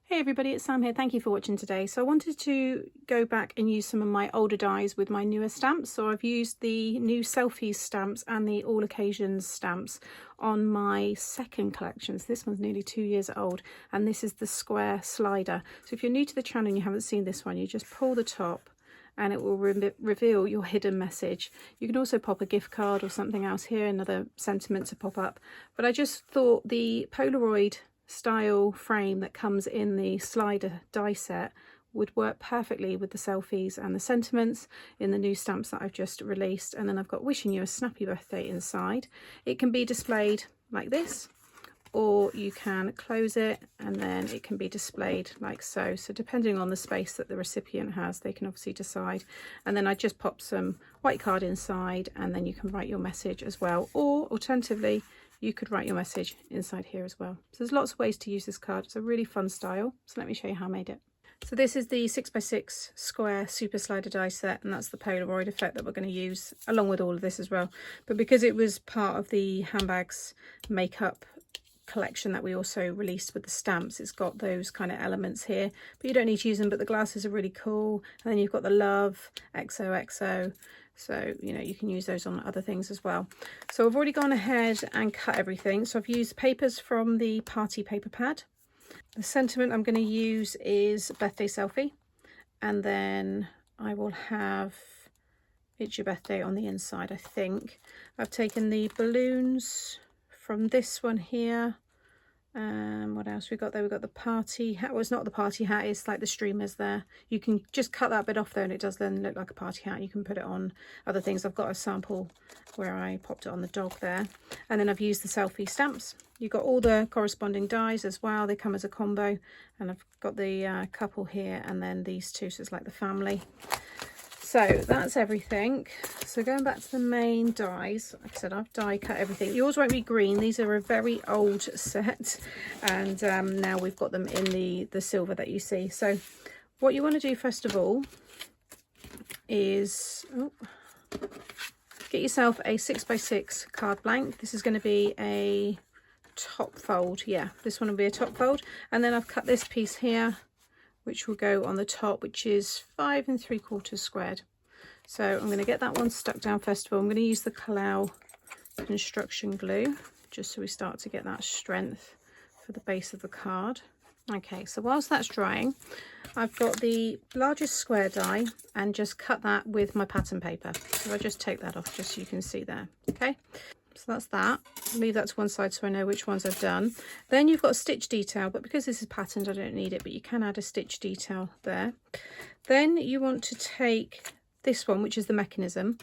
Hey everybody, it's Sam here. Thank you for watching today. So I wanted to go back and use some of my older dies with my newer stamps. So I've used the new selfies stamps and the all occasions stamps on my second collection. So this one's nearly 2 years old, and this is the square slider. So if you're new to the channel and you haven't seen this one, you just pull the top and it will reveal your hidden message. You can also pop a gift card or something else here, another sentiment to pop up. But I just thought the Polaroid style frame that comes in the slider die set would work perfectly with the selfies and the sentiments in the new stamps that I've just released. And then I've got wishing you a snappy birthday inside. It can be displayed like this, or you can close it and then it can be displayed like so. So depending on the space that the recipient has, they can obviously decide. And then I just pop some white card inside, and then you can write your message as well. Or alternatively, you could write your message inside here as well. So there's lots of ways to use this card. It's a really fun style. So let me show you how I made it. So this is the 6x6 square super slider die set, and that's the Polaroid effect that we're going to use along with all of this as well. But because it was part of the handbags makeup collection that we also released with the stamps, it's got those kind of elements here, but you don't need to use them. But the glasses are really cool, and then you've got the love XOXO, so you know you can use those on other things as well. So I've already gone ahead and cut everything. So I've used papers from the party paper pad. The sentiment I'm going to use is birthday selfie, and then I will have it's your birthday on the inside. I think I've taken the balloons from this one here. What else we got there? We've got the party hat. Well, it's not the party hat, it's like the streamers there. You can just cut that bit off there and it does then look like a party hat. You can put it on other things. I've got a sample where I popped it on the dog there. And then I've used the selfie stamps. You've got all the corresponding dies as well. They come as a combo. And I've got the couple here and then these two, so it's like the family. So that's everything. So going back to the main dies, like I said, I've die cut everything. Yours won't be green. These are a very old set, and now we've got them in the silver that you see. So what you want to do first of all is get yourself a 6x6 card blank. This is going to be a top fold. Yeah, this one will be a top fold. And then I've cut this piece here, which will go on the top, which is 5 3/4 squared. So I'm going to get that one stuck down first of all. I'm going to use the Calcott construction glue, just so we start to get that strength for the base of the card. Okay, so whilst that's drying, I've got the largest square die and just cut that with my pattern paper. So I just take that off just so you can see there. Okay, so that's that. Leave that to one side so I know which ones I've done. Then you've got a stitch detail, but because this is patterned I don't need it, but you can add a stitch detail there. Then you want to take this one, which is the mechanism.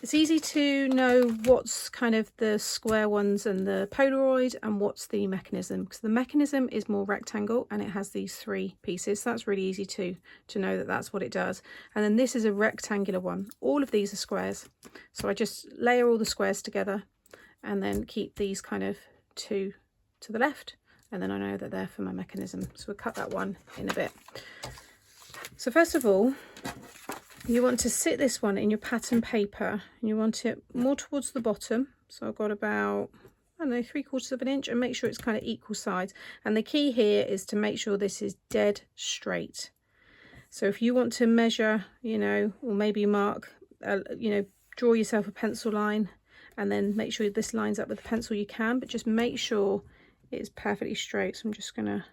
It's easy to know what's kind of the square ones and the Polaroid and what's the mechanism, because the mechanism is more rectangle and it has these 3 pieces. So that's really easy to know that that's what it does. And then this is a rectangular one. All of these are squares. So I just layer all the squares together and then keep these kind of 2 to the left, and then I know that they're for my mechanism. So we'll cut that one in a bit. So first of all, you want to sit this one in your pattern paper, and you want it more towards the bottom. So I've got about, I don't know, 3/4 of an inch, and make sure it's kind of equal sides. And the key here is to make sure this is dead straight. So if you want to measure, you know, or maybe mark, you know, draw yourself a pencil line and then make sure this lines up with the pencil, you can, but just make sure it's perfectly straight. So I'm just going to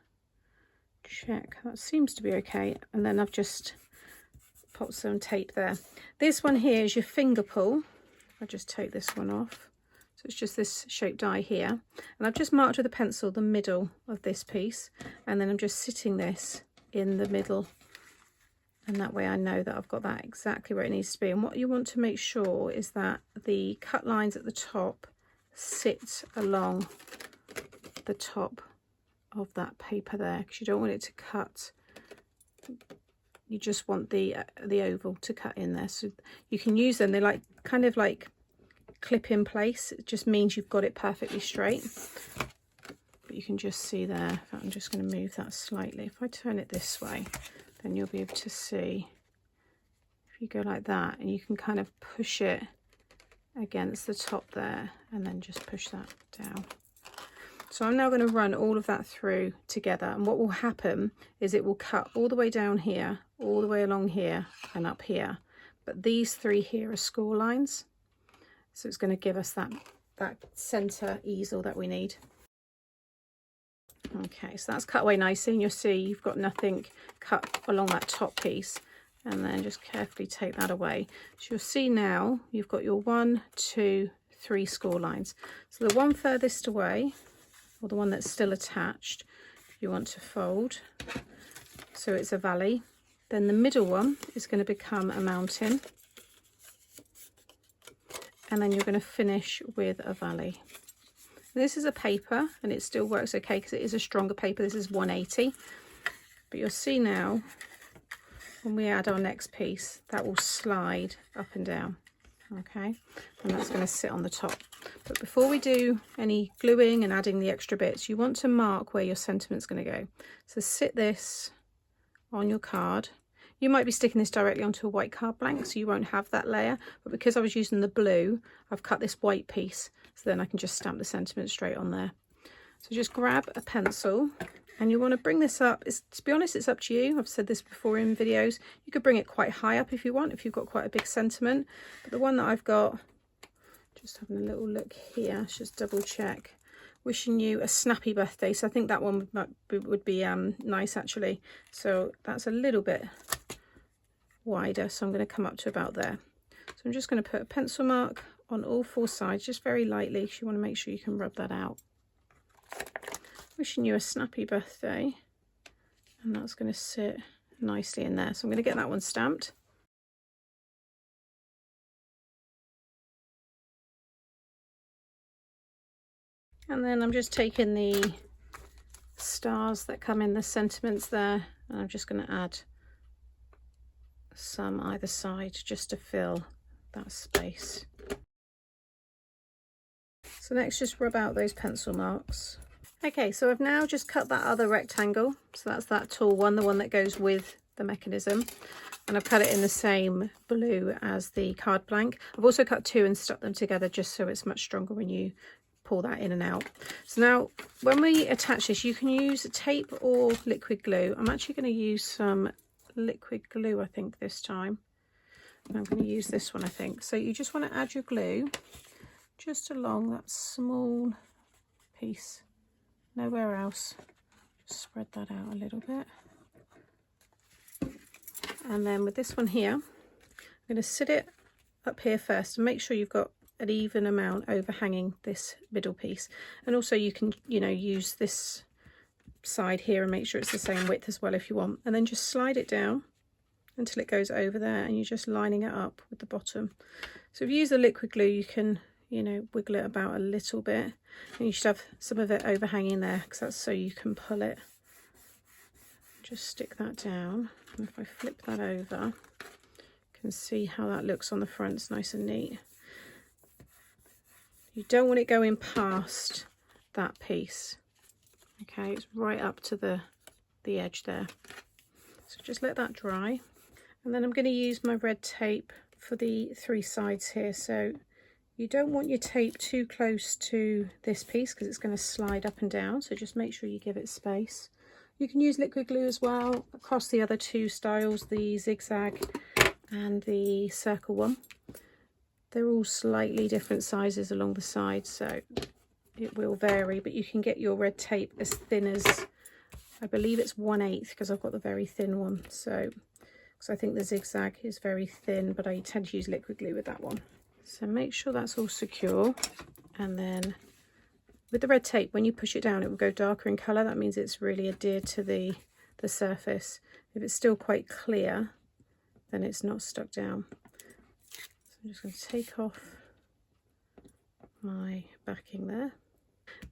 check. That seems to be okay. And then I've just put some tape there. This one here is your finger pull. I'll just take this one off. So it's just this shaped die here. And I've just marked with a pencil the middle of this piece. And then I'm just sitting this in the middle. And that way I know that I've got that exactly where it needs to be. And what you want to make sure is that the cut lines at the top sit along the top of that paper there, because you don't want it to cut. You just want the oval to cut in there. So you can use them. They like kind of like clip in place. It just means you've got it perfectly straight. But you can just see there. In fact, I'm just going to move that slightly. If I turn it this way, then you'll be able to see. If you go like that, and you can kind of push it against the top there, and then just push that down. So I'm now going to run all of that through together, and what will happen is it will cut all the way down here, all the way along here and up here, but these three here are score lines, so it's going to give us that center easel that we need. Okay, so that's cut away nicely, and you'll see you've got nothing cut along that top piece, and then just carefully take that away. So you'll see now you've got your 1, 2, 3 score lines. So the one furthest away, or the one that's still attached, you want to fold so it's a valley. Then the middle one is going to become a mountain, and then you're going to finish with a valley. This is a paper, and it still works okay because it is a stronger paper. This is 180, but you'll see now when we add our next piece that will slide up and down. Okay, and that's going to sit on the top. But before we do any gluing and adding the extra bits, you want to mark where your sentiment's going to go. So sit this on your card. You might be sticking this directly onto a white card blank, so you won't have that layer, but because I was using the blue, I've cut this white piece, so then I can just stamp the sentiment straight on there. So just grab a pencil, and you want to bring this up. To be honest, it's up to you. I've said this before in videos. You could bring it quite high up if you want, if you've got quite a big sentiment. But the one that I've got, just having a little look here, let's just double check. Wishing you a snappy birthday. So I think that one would be nice actually. So that's a little bit wider. So I'm going to come up to about there. So I'm just going to put a pencil mark on all 4 sides, just very lightly, because you want to make sure you can rub that out. Wishing you a snappy birthday, and that's going to sit nicely in there. So I'm going to get that one stamped. And then I'm just taking the stars that come in the sentiments there, and I'm just going to add some either side just to fill that space. So next, just rub out those pencil marks. Okay, so I've now just cut that other rectangle, so that's that tall one, the one that goes with the mechanism, and I've cut it in the same blue as the card blank. I've also cut 2 and stuck them together just so it's much stronger when you pull that in and out. So now when we attach this, you can use tape or liquid glue. I'm actually going to use some liquid glue, I think, this time. And I'm going to use this one, I think. So you just want to add your glue just along that small piece, nowhere else. Just spread that out a little bit. And then with this one here, I'm going to sit it up here first and make sure you've got an even amount overhanging this middle piece. And also you can, use this side here and make sure it's the same width as well if you want. And then just slide it down until it goes over there, and you're just lining it up with the bottom. So if you use the liquid glue, you can, wiggle it about a little bit, and you should have some of it overhanging there because that's so you can pull it. Just stick that down, and if I flip that over, you can see how that looks on the front. It's nice and neat. You don't want it going past that piece. Okay, it's right up to the edge there. So just let that dry. And then I'm going to use my red tape for the 3 sides here. So you don't want your tape too close to this piece because it's going to slide up and down. So just make sure you give it space. You can use liquid glue as well across the other 2 styles, the zigzag and the circle one. They're all slightly different sizes along the sides, so it will vary, but you can get your red tape as thin as, I believe it's 1/8 because I've got the very thin one. So, because I think the zigzag is very thin, but I tend to use liquid glue with that one. So make sure that's all secure, and then with the red tape, when you push it down, it will go darker in colour. That means it's really adhered to the surface. If it's still quite clear, then it's not stuck down. So I'm just going to take off my backing there.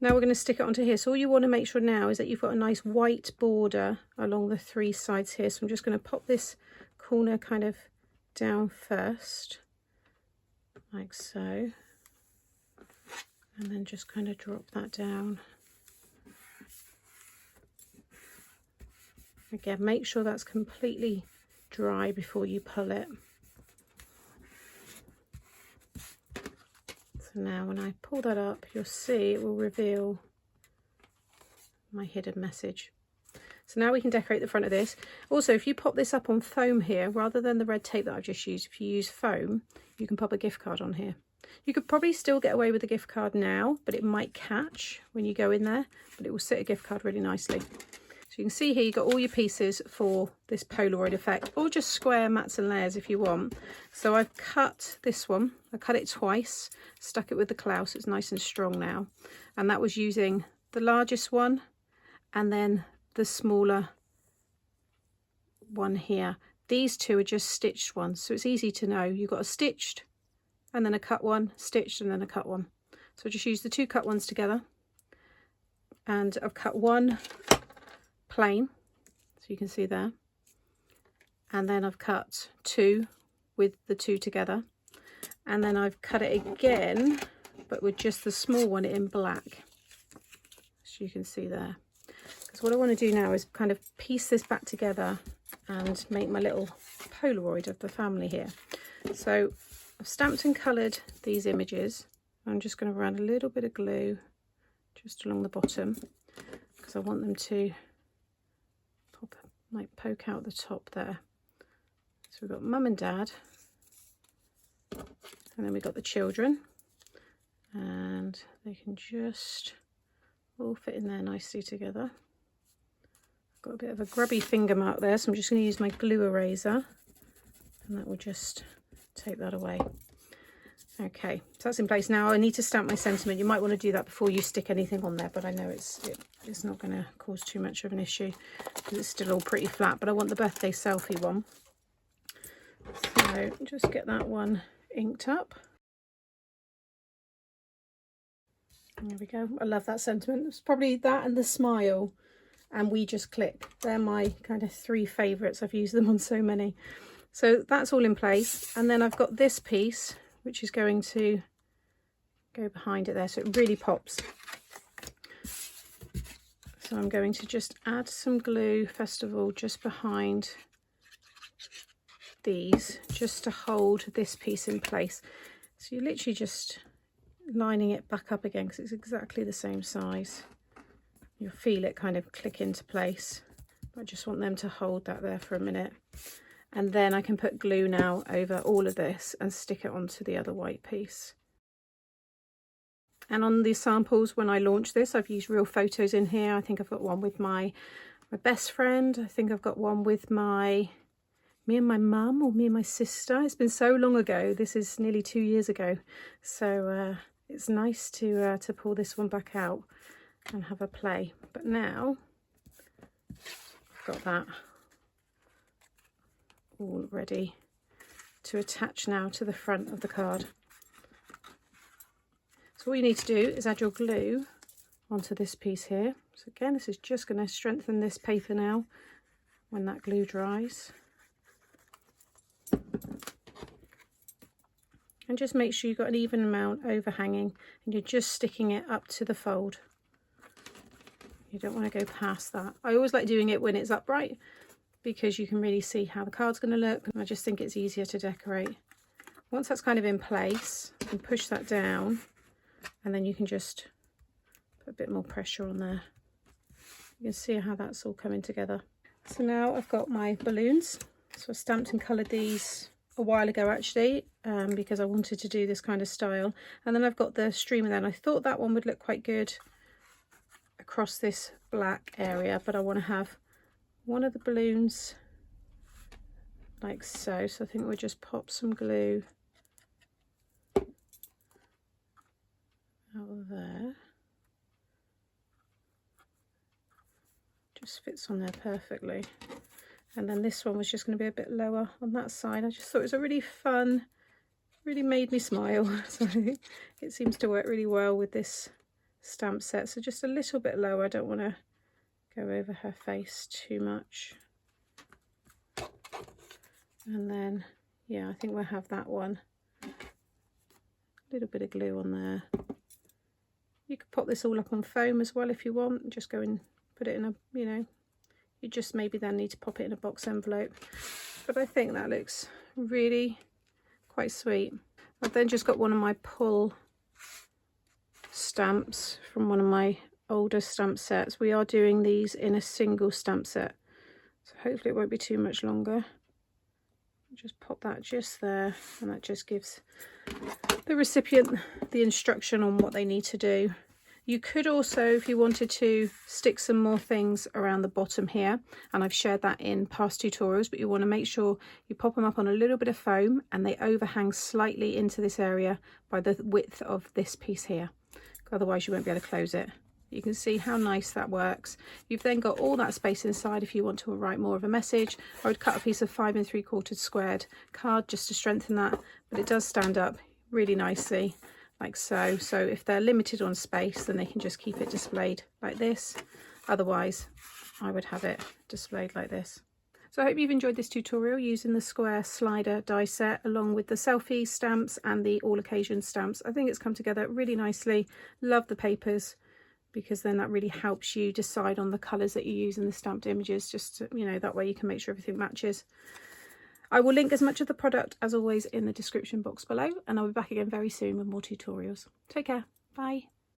Now we're going to stick it onto here. So all you want to make sure now is that you've got a nice white border along the 3 sides here. So I'm just going to pop this corner kind of down first, like so. And then just kind of drop that down. Again, make sure that's completely dry before you pull it. So now when I pull that up, you'll see it will reveal my hidden message. So now we can decorate the front of this. Also, if you pop this up on foam here, rather than the red tape that I've just used, if you use foam, you can pop a gift card on here. You could probably still get away with a gift card now, but it might catch when you go in there, but it will sit a gift card really nicely. So you can see here, you've got all your pieces for this Polaroid effect, or just square mats and layers if you want. So I've cut this one, I cut it twice, stuck it with the clow so it's nice and strong now. And that was using the largest one and then the smaller one here. These two are just stitched ones, so it's easy to know. You've got a stitched and then a cut one, stitched and then a cut one. So I just use the two cut ones together, and I've cut one plain, so you can see there, and then I've cut two with the two together, and then I've cut it again but with just the small one in black, so you can see there. Because what I want to do now is kind of piece this back together and make my little Polaroid of the family here. So I've stamped and coloured these images. I'm just going to run a little bit of glue just along the bottom because I want them to pop, like poke out the top there. So we've got mum and dad, and then we've got the children, and they can just all fit in there nicely together. Got a bit of a grubby finger mark there, so I'm just going to use my glue eraser and that will just take that away. Okay, so that's in place. Now I need to stamp my sentiment. You might want to do that before you stick anything on there, but I know it's not going to cause too much of an issue because it's still all pretty flat, but I want the birthday selfie one. So just get that one inked up. There we go. I love that sentiment. It's probably that and the smile and we just click. They're my kind of three favourites. I've used them on so many. So that's all in place. And then I've got this piece, which is going to go behind it there, so it really pops. So I'm going to just add some glue, first of all, just behind these, just to hold this piece in place. So you're literally just lining it back up again because it's exactly the same size. You'll feel it kind of click into place. I just want them to hold that there for a minute. And then I can put glue now over all of this and stick it onto the other white piece. And on these samples, when I launched this, I've used real photos in here. I think I've got one with my best friend. I think I've got one with me and my mum, or me and my sister. It's been so long ago. This is nearly 2 years ago. So it's nice to pull this one back out and have a play. But now I've got that all ready to attach now to the front of the card. So all you need to do is add your glue onto this piece here. So again, this is just going to strengthen this paper now when that glue dries. And just make sure you've got an even amount overhanging and you're just sticking it up to the fold. You don't want to go past that. I always like doing it when it's upright because you can really see how the card's going to look. And I just think it's easier to decorate. Once that's kind of in place, you can push that down and then you can just put a bit more pressure on there. You can see how that's all coming together. So now I've got my balloons. So I stamped and coloured these a while ago actually, because I wanted to do this kind of style. And then I've got the streamer there, and I thought that one would look quite good across this black area, but I want to have one of the balloons like so. So I think we'll just pop some glue out there. Just fits on there perfectly. And then this one was just going to be a bit lower on that side. I just thought it was a really fun, really made me smile. So it seems to work really well with this stamp set. So just a little bit lower. I don't want to go over her face too much. And then, yeah, I think we'll have that one. A little bit of glue on there. You could pop this all up on foam as well if you want. Just go and put it in a, you know, you just maybe then need to pop it in a box envelope. But I think that looks really quite sweet. I've then just got one of my pull stamps from one of my older stamp sets. We are doing these in a single stamp set, so hopefully it won't be too much longer. Just pop that just there, and that just gives the recipient the instruction on what they need to do. You could also, if you wanted to, stick some more things around the bottom here, and I've shared that in past tutorials, but you want to make sure you pop them up on a little bit of foam and they overhang slightly into this area by the width of this piece here. Otherwise you won't be able to close it. You can see how nice that works. You've then got all that space inside if you want to write more of a message. I would cut a piece of 5 3/4 squared card just to strengthen that, but it does stand up really nicely like so. So if they're limited on space, then they can just keep it displayed like this. Otherwise I would have it displayed like this. So I hope you've enjoyed this tutorial using the square slider die set along with the selfie stamps and the all occasion stamps. I think it's come together really nicely. Love the papers, because then that really helps you decide on the colours that you use in the stamped images, just to, you know, that way you can make sure everything matches. I will link as much of the product as always in the description box below, and I'll be back again very soon with more tutorials. Take care. Bye.